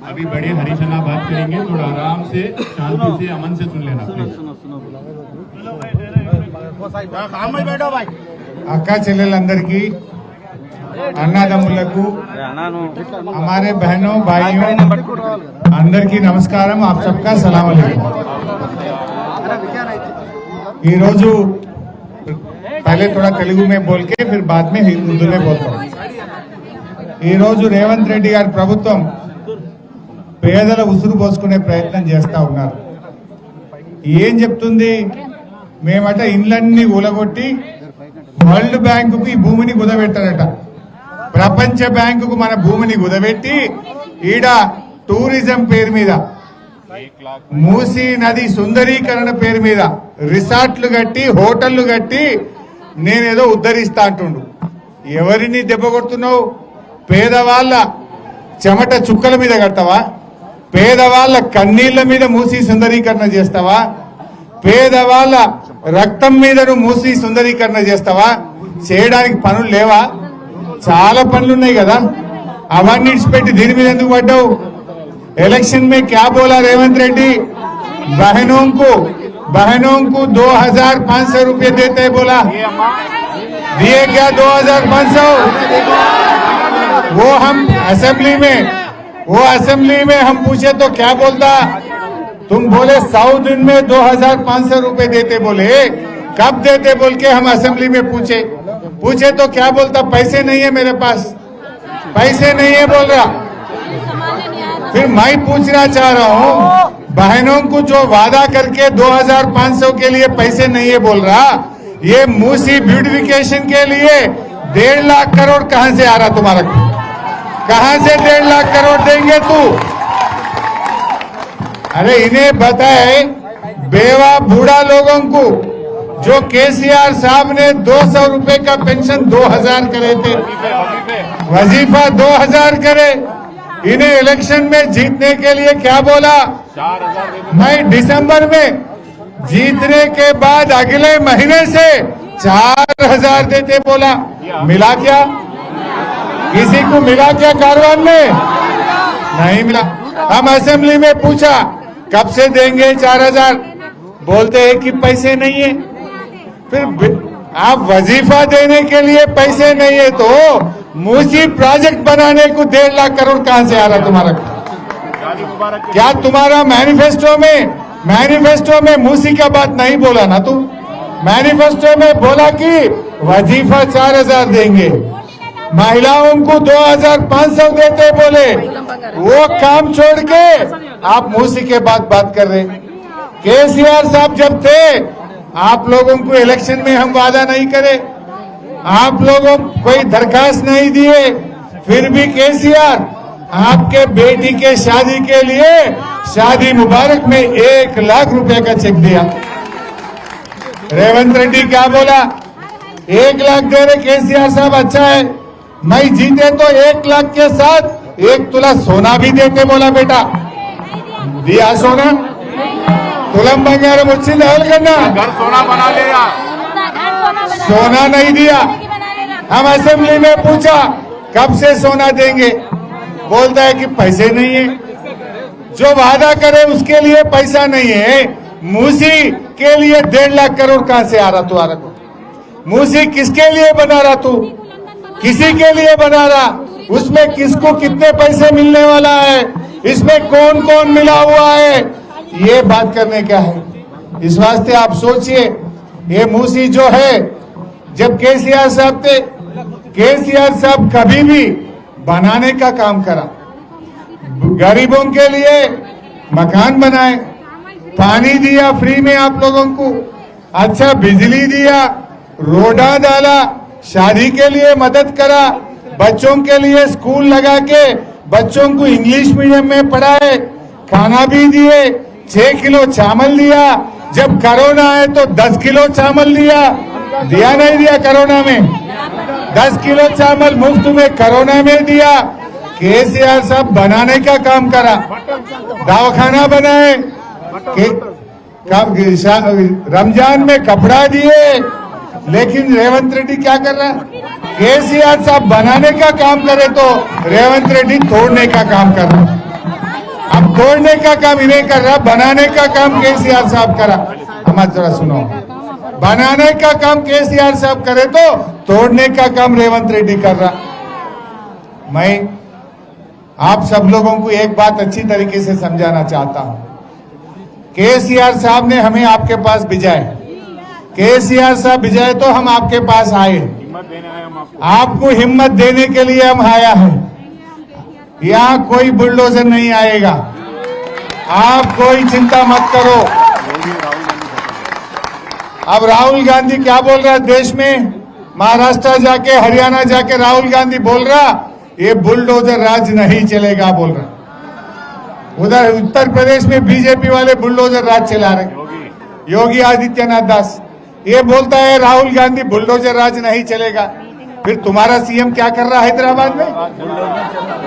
अभी बड़े हरीश अन्ना बात करेंगे, थोड़ा आराम से, शांति से, अमन से सुन लेना। అక్క చెల్లెలందరికీ అన్నదమ్ములకు हमारे बहनों भाइयों అందరికీ నమస్కారం। आप सबका सलाम अलैकुम। ఈ రోజు पहले थोड़ा तेलुगु में बोल के फिर बाद में उर्दू में बोलता हूँ। ఈ రోజు రేవంత్ రెడ్డి గారి ప్రభుత్వం పేదల ఉసురు పోసుకునే ప్రయత్నం చేస్తా ఉన్నారు। ఏం చెప్తుంది? మేమట ఇండ్లన్నీ ఊలగొట్టి వరల్డ్ బ్యాంకుకు ఈ భూమిని కుదబెట్టారట, ప్రపంచ బ్యాంకుకు మన భూమిని కుదబెట్టి ఈడ టూరిజం పేరు మీద, మూసీ నది సుందరీకరణ పేరు మీద రిసార్ట్లు కట్టి హోటళ్లు కట్టి నేనేదో ఉద్ధరిస్తా అంటుండు। ఎవరిని దెబ్బ కొడుతున్నావు? పేదవాళ్ళ చెమట చుక్కల మీద కడతావా? పేదవాళ్ళ కన్నీళ్ల మీద మూసీ సుందరీకరణ చేస్తావా? పేదవాళ్ళ రక్తం మీద మూసీ సుందరీకరణ చేస్తావా? చేయడానికి పనులు లేవా? చాలా పనులున్నాయి కదా, అవన్నీ ఇచ్చిపెట్టి దీని మీద ఎందుకు పడ్డావు? इलेक्शन में क्या बोला रेवंत रेड्डी? बहनों को 2500 रुपये देते बोला, दिए क्या 2500? वो हम असेंबली में हम पूछे तो क्या बोलता? तुम बोले 100 दिन में 2500 रुपये देते बोले, कब देते बोल के हम असेंबली में पूछे तो क्या बोलता? पैसे नहीं है मेरे पास, पैसे नहीं है बोल रहा। फिर मैं पूछना चाह रहा हूँ, बहनों को जो वादा करके 2500 के लिए पैसे नहीं है बोल रहा, ये मूसी ब्यूटिफिकेशन के लिए 1.5 लाख करोड़ कहां से आ रहा तुम्हारा? कहां से 1.5 लाख करोड़ देंगे तू? अरे इन्हें बताए, बेवा बूढ़ा लोगों को जो केसीआर साहब ने 200 रुपए का पेंशन 2000 करे थे, वजीफा 2000 करे, इन्हें इलेक्शन में जीतने के लिए क्या बोला? मैं दिसंबर में जीतने के बाद अगले महीने से 4000 देते बोला। मिला क्या? किसी को मिला क्या कारवान में? नहीं मिला। हम असेंबली में पूछा कब से देंगे 4000, बोलते हैं कि पैसे नहीं है। फिर आप वजीफा देने के लिए पैसे नहीं है तो मूसी प्रोजेक्ट बनाने को 1.5 लाख करोड़ कहां से आ रहा तुम्हारा? क्या तुम्हारा मैनिफेस्टो में मूसी का बात नहीं बोला ना? तू मैनिफेस्टो में बोला कि वजीफा 4000 देंगे, महिलाओं को 2500 देते बोले। वो काम छोड़ के आप मूसी के बात कर रहे। केसीआर साहब जब थे, आप लोगों को इलेक्शन में हम वादा नहीं करे, आप लोगों कोई दरखास्त नहीं दिए, फिर भी केसीआर आपके बेटी के शादी के लिए शादी मुबारक में 1 लाख रुपए का चेक दिया। रेवंत रेड्डी क्या बोला? 1 लाख दे रहे केसीआर साहब, अच्छा है। मैं जीते तो 1 लाख के साथ 1 तोला सोना भी देते बोला। बेटा दिया सोना? तुलम बंगारम వచ్చింది ఎవరికన్నా? घर सोना बना लिया, सोना नहीं दिया। हम असेंबली में पूछा कब से सोना देंगे, बोलता है कि पैसे नहीं है। जो वादा करे उसके लिए पैसा नहीं है। मूसी के लिए 1.5 लाख करोड़ कहां से आ रहा तुम्हारा को? मूसी किसके लिए बना रहा तू? किसी के लिए बना रहा? उसमें किसको कितने पैसे मिलने वाला है? इसमें कौन कौन मिला हुआ है? ये बात करने का है। इस वास्ते आप सोचिए, ये मूसी जो है, जब केसीआर साहब थे, केसीआर साहब कभी भी बनाने का काम करा, गरीबों के लिए मकान बनाए, पानी दिया फ्री में आप लोगों को, अच्छा बिजली दिया, रोडा डाला, शादी के लिए मदद करा, बच्चों के लिए स्कूल लगा के बच्चों को इंग्लिश मीडियम में पढ़ाए, खाना भी दिए, 6 किलो चावल दिया। जब कोरोना आए तो 10 किलो चावल दिया नहीं दिया? कोरोना में 10 किलो चावल मुफ्त में कोरोना में दिया। केसीआर साहब बनाने का काम करा, दवाखाना बनाए, रमजान में कपड़ा दिए। लेकिन रेवंत रेड्डी क्या कर रहा है? केसीआर साहब बनाने का काम करे तो रेवंत रेड्डी तोड़ने का काम कर रहा। अब तोड़ने का काम इन्हें कर रहा, बनाने का काम केसीआर साहब करा। हमारा जरा सुनो, बनाने का काम केसीआर साहब करे तो तोड़ने का काम रेवंत रेड्डी कर रहा। मैं आप सब लोगों को एक बात अच्छी तरीके से समझाना चाहता हूं। केसीआर साहब ने हमें आपके पास भिजाए, केसीआर साहब भिजाए तो हम आपके पास आए, आपको हिम्मत देने के लिए हम आया है। यहां कोई बुलडोजर नहीं आएगा, आप कोई चिंता मत करो। अब राहुल गांधी क्या बोल रहा है देश में, महाराष्ट्र जाके हरियाणा जाके राहुल गांधी बोल रहा ये बुलडोजर राज नहीं चलेगा बोल रहा। उधर उत्तर प्रदेश में बीजेपी वाले बुलडोजर राज चला रहे, योगी आदित्यनाथ दास ये बोलता है राहुल गांधी बुलडोजर राज नहीं चलेगा। फिर तुम्हारा सीएम क्या कर रहा है हैदराबाद में?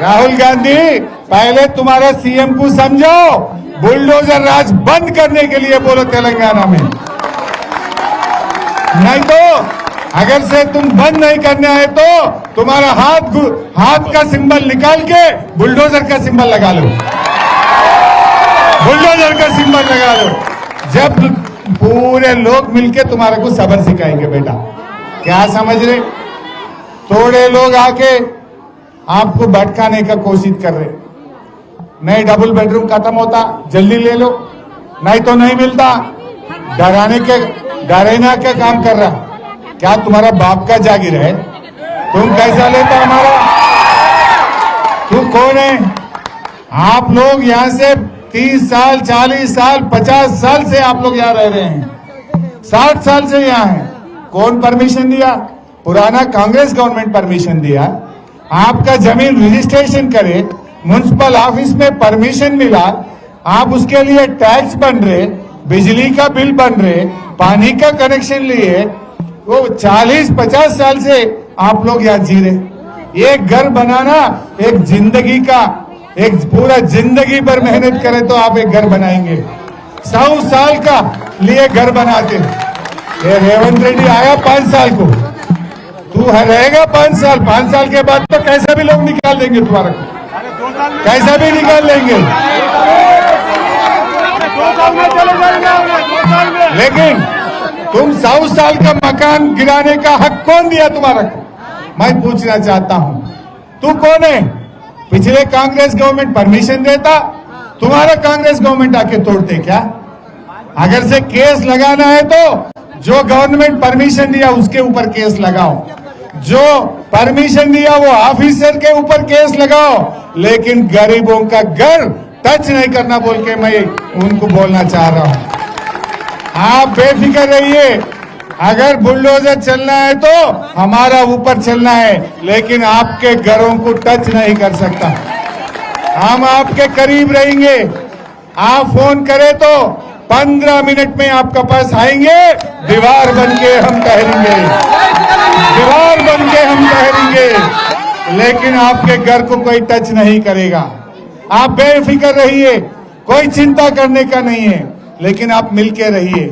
राहुल गांधी पहले तुम्हारा सीएम को समझो, बुलडोजर राज बंद करने के लिए बोलो तेलंगाना में, नहीं तो अगर से तुम बंद नहीं करने आए तो तुम्हारा हाथ का सिंबल निकाल के बुलडोजर का सिंबल लगा लो, बुलडोजर का सिंबल लगा लो। जब पूरे लोग मिलके तुम्हारे को सबक सिखाएंगे बेटा। क्या समझ रहे? थोड़े लोग आके आपको भटकाने का कोशिश कर रहे, नहीं डबल बेडरूम खत्म होता जल्दी ले लो, नहीं तो नहीं मिलता, डराना का काम कर रहा। क्या तुम्हारा बाप का जागीर है? तुम कैसा लेता हमारा? तू कौन है? आप लोग यहां से 30 साल 40 साल 50 साल से आप लोग यहाँ रह रहे हैं, 60 साल से यहाँ हैं। कौन परमिशन दिया? पुराना कांग्रेस गवर्नमेंट परमिशन दिया। आपका जमीन रजिस्ट्रेशन करे, म्युनिसिपल ऑफिस में परमिशन मिला, आप उसके लिए टैक्स बन रहे, बिजली का बिल बन रहे, पानी का कनेक्शन लिए, वो 40-50 साल से आप लोग यहाँ जी रहे। एक घर बनाना एक जिंदगी का, एक पूरा जिंदगी भर मेहनत करे तो आप एक घर बनाएंगे, 100 साल का लिए घर बनाते। ये रेवंत रेड्डी आया 5 साल को, तू रहेगा 5 साल, 5 साल के बाद तो कैसा भी लोग निकाल देंगे तुम्हारा, कैसा भी निकाल लेंगे। लेकिन तुम 100 साल का मकान गिराने का हक कौन दिया तुम्हारा? मैं पूछना चाहता हूं, तू कौन है? पिछले कांग्रेस गवर्नमेंट परमिशन देता, तुम्हारा कांग्रेस गवर्नमेंट आके तोड़ते क्या? अगर से केस लगाना है तो जो गवर्नमेंट परमिशन दिया उसके ऊपर केस लगाओ, जो परमिशन दिया वो ऑफिसर के ऊपर केस लगाओ, लेकिन गरीबों का घर टच नहीं करना बोल के मैं उनको बोलना चाह रहा हूं। आप बेफिक्र रहिए, अगर बुलडोजर चलना है तो हमारा ऊपर चलना है, लेकिन आपके घरों को टच नहीं कर सकता। हम आपके करीब रहेंगे, आप फोन करें तो 15 मिनट में आपके पास आएंगे, दीवार बन के हम ठहरेंगे, दीवार बन के हम ठहरेंगे, लेकिन आपके घर को कोई टच नहीं करेगा। आप बेफिक्र रहिए, कोई चिंता करने का नहीं है, लेकिन आप मिलके रहिए।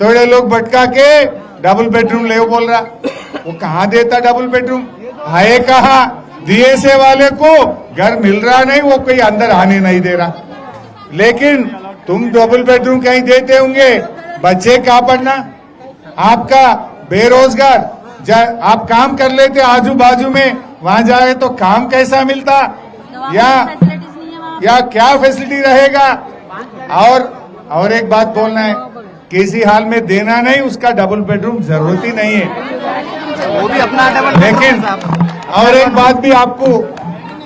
थोड़े लोग भटका के डबल बेडरूम ले बोल रहा, वो कहाँ देता डबल बेडरूम? आए कहा? दिए से वाले को घर मिल रहा नहीं, वो कोई अंदर आने नहीं दे रहा। लेकिन तुम डबल बेडरूम कहीं देते होंगे, बच्चे कहाँ पढ़ना? आपका बेरोजगार, आप काम कर लेते आजू बाजू में, वहां जाए तो काम कैसा मिलता? या क्या फैसिलिटी रहेगा? और एक बात बोलना है, किसी हाल में देना नहीं, उसका डबल बेडरूम जरूरत ही नहीं है। वो भी अपना डबल। लेकिन और एक बात भी आपको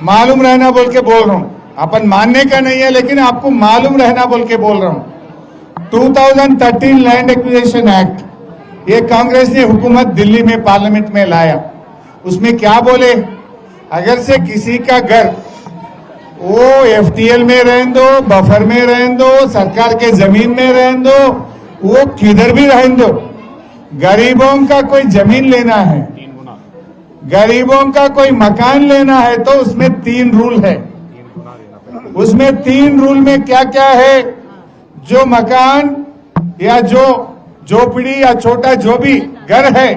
मालूम रहना बोल के बोल रहा हूं, अपन मानने का नहीं है लेकिन आपको मालूम रहना बोल के बोल रहा हूं। 2013 लैंड एक्विजिशन एक्ट, ये कांग्रेस ने हुकूमत दिल्ली में पार्लियामेंट में लाया। उसमें क्या बोले, अगर से किसी का घर वो एफटीएल में रहने दो, बफर में रहने दो, सरकार के जमीन में रहने दो, वो किधर भी रहने दो, गरीबों का कोई जमीन लेना है, गरीबों का कोई मकान लेना है तो उसमें 3 रूल है। उसमें 3 रूल में क्या क्या है? जो मकान या जो झोपड़ी या छोटा जो भी घर है,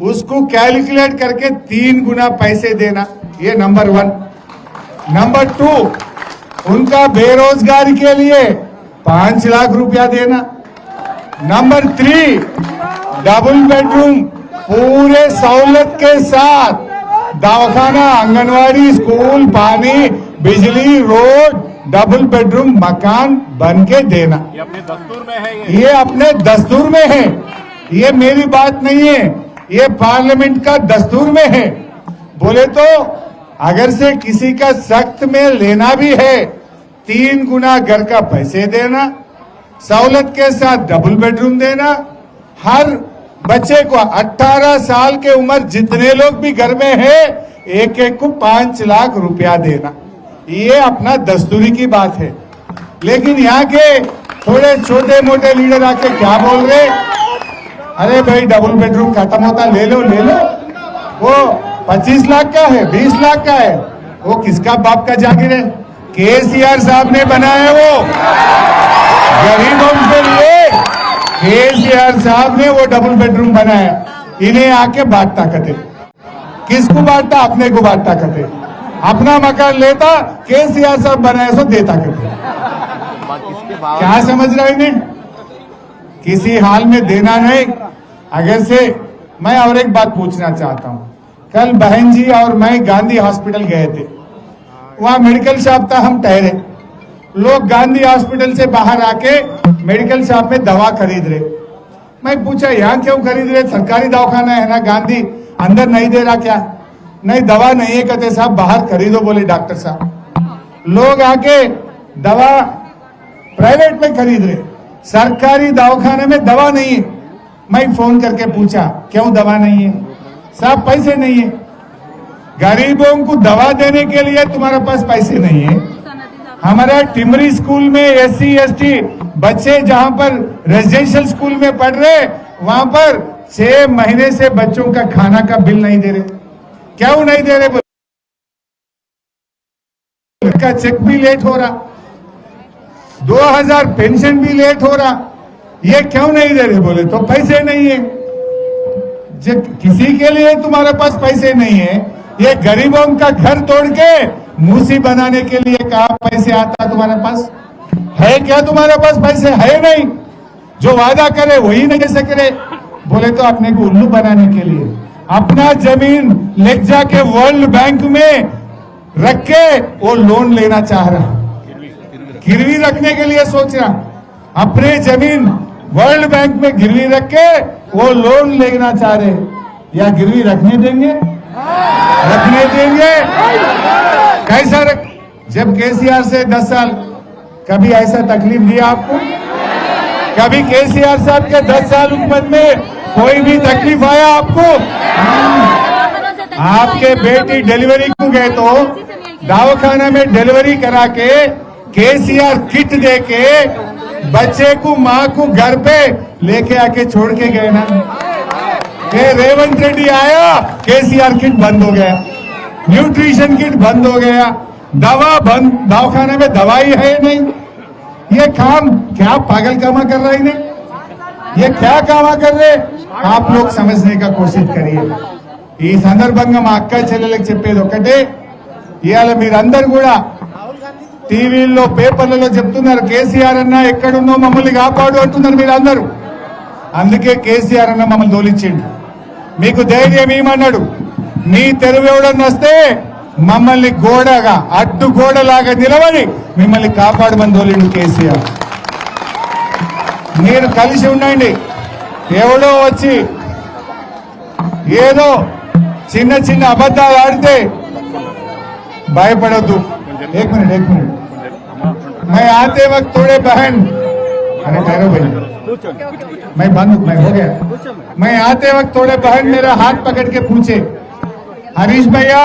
उसको कैलकुलेट करके 3 गुना पैसे देना, ये नंबर 1। नंबर 2, उनका बेरोजगारी के लिए 5 लाख रुपया देना। नंबर 3, डबल बेडरूम पूरे सहूलत के साथ दवाखाना, आंगनवाड़ी, स्कूल, पानी, बिजली, रोड, डबल बेडरूम मकान बन के देना। ये अपने दस्तूर में है। ये अपने दस्तूर में है, ये मेरी बात नहीं है, ये पार्लियामेंट का दस्तूर में है। बोले तो अगर से किसी का सख्त में लेना भी है, 3 गुना घर का पैसे देना, सहूलत के साथ डबल बेडरूम देना, हर बच्चे को 18 साल के उम्र जितने लोग भी घर में है, एक एक को 5 लाख रुपया देना। ये अपना दस्तूरी की बात है। लेकिन यहाँ के थोड़े छोटे मोटे लीडर आके क्या बोल रहे, अरे भाई डबल बेडरूम खत्म होता, ले लो ले लो, वो 25 लाख का है, 20 लाख का है, वो किसका बाप का जागीर है? केसीआर साहब ने बनाया, वो गरीबों के लिए केसीआर साहब ने वो डबल बेडरूम बनाया। इन्हें आके बांटता कटे, किसको बांटता? अपने को बांटता कटे। अपना मकान लेता, केसीआर साहब बनाया सो देता कटे। क्या समझ रहा है इन्हें? किसी हाल में देना नहीं। अगर से मैं और एक बात पूछना चाहता हूं, कल बहन जी और मैं गांधी हॉस्पिटल गए थे, वहां मेडिकल शॉप था, हम ठहरे, लोग गांधी हॉस्पिटल से बाहर आके मेडिकल शॉप में दवा खरीद रहे। मैं पूछा यहाँ क्यों खरीद रहे? सरकारी दवाखाना है ना, गांधी अंदर नहीं दे रहा क्या? नहीं दवा नहीं है, कहते साहब बाहर खरीदो, बोले डॉक्टर साहब। लोग आके दवा प्राइवेट में खरीद रहे, सरकारी दवाखाने में दवा नहीं है। मैं फोन करके पूछा क्यों दवा नहीं है? साहब पैसे नहीं है। गरीबों को दवा देने के लिए तुम्हारे पास पैसे नहीं है। हमारा टिमरी स्कूल में SC ST बच्चे जहां पर रेजिडेंशियल स्कूल में पढ़ रहे, वहां पर 6 महीने से बच्चों का खाना का बिल नहीं दे रहे। क्यों नहीं दे रहे? का चेक भी लेट हो रहा, 2000 पेंशन भी लेट हो रहा, ये क्यों नहीं दे रहे? बोले तो पैसे नहीं है। जब किसी के लिए तुम्हारे पास पैसे नहीं है, ये गरीबों का घर तोड़ के मूसी बनाने के लिए कहा पैसे आता तुम्हारे पास है क्या? तुम्हारे पास पैसे है नहीं, जो वादा करे वही नहीं कैसे करे? बोले तो अपने को उल्लू बनाने के लिए अपना जमीन ले जाके वर्ल्ड बैंक में रख के वो लोन लेना चाह रहा, गिरवी रखने के लिए सोच रहा, अपने जमीन वर्ल्ड बैंक में गिरवी रख के वो लोन लेना चाह रहे। या गिरवी रखने देंगे? रखने देंगे? कैसा रख? जब केसीआर से 10 साल कभी ऐसा तकलीफ दिया आपको? कभी केसीआर साहब के 10 साल हुकूमत में कोई भी तकलीफ आया आपको? आपके बेटी डिलीवरी को गए तो दवाखाना में डिलीवरी करा के केसीआर किट दे के बच्चे को, माँ को घर पे लेके आके छोड़ के गए ना। के रेवंत रेड्डी आया, केसीआर किट बंद हो गया, न्यूट्रिशन किट बंद हो गया, दवा बंद, दवाखाने में दवाई है नहीं। ये काम क्या पागल कामा कर रहा है इन्हें? ये क्या कामा कर रहे? आप लोग समझने का कोशिश करिए। ఈ సందర్భంగా మా అక్క చెల్లెలకు చెప్పేది ఒకటే, ఇవాళ మీరందరూ కూడా టీవీల్లో పేపర్లలో చెప్తున్నారు కేసీఆర్ అన్న ఎక్కడున్నో మమ్మల్ని కాపాడు అంటున్నారు మీరందరూ. అందుకే కేసీఆర్ అన్న మమ్మల్ని తోలిచ్చిండు. మీకు ధైర్యం ఏమన్నాడు? మీ తెరువు ఎవడన్నా వస్తే మమ్మల్ని గోడగా, అడ్డు గోడలాగా నిలబడి మిమ్మల్ని కాపాడమని తోలిండు కేసీఆర్. మీరు కలిసి ఉండండి. ఎవడో వచ్చి ఏదో చిన్న చిన్న అబద్ధాలు ఆడితే భయపడొద్దు. एक मिनट मैं आते वक्त थोड़े बहन, अरे ठहरो भाई, मैं हो गया। मैं आते वक्त थोड़े बहन मेरा हाथ पकड़ के पूछे, हरीश भैया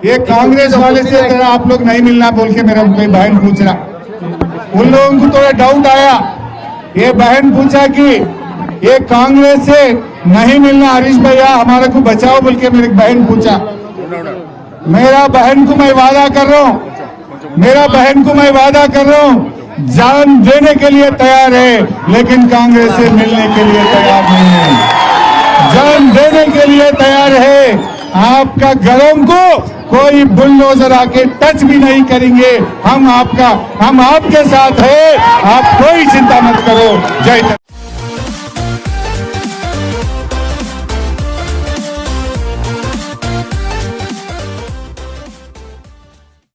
ये कांग्रेस वाले से जरा आप लोग नहीं मिलना बोल के मेरा कोई बहन पूछ रहा। उन लोगों को थोड़ा डाउट आया। ये बहन पूछा कि ये कांग्रेस से नहीं मिलना हरीश भैया, हमारे को बचाओ बोल के मेरी बहन पूछा। मेरा बहन को मैं वादा कर रहा हूँ, मेरा बहन को मैं वादा कर रहा हूँ, जान देने के लिए तैयार है, लेकिन कांग्रेस से मिलने के लिए तैयार नहीं है। जान देने के लिए आपका घरों को कोई बुलडोजर आके टच भी नहीं करेंगे। हम आपके साथ है, आप कोई चिंता मत करो। जय हिंद।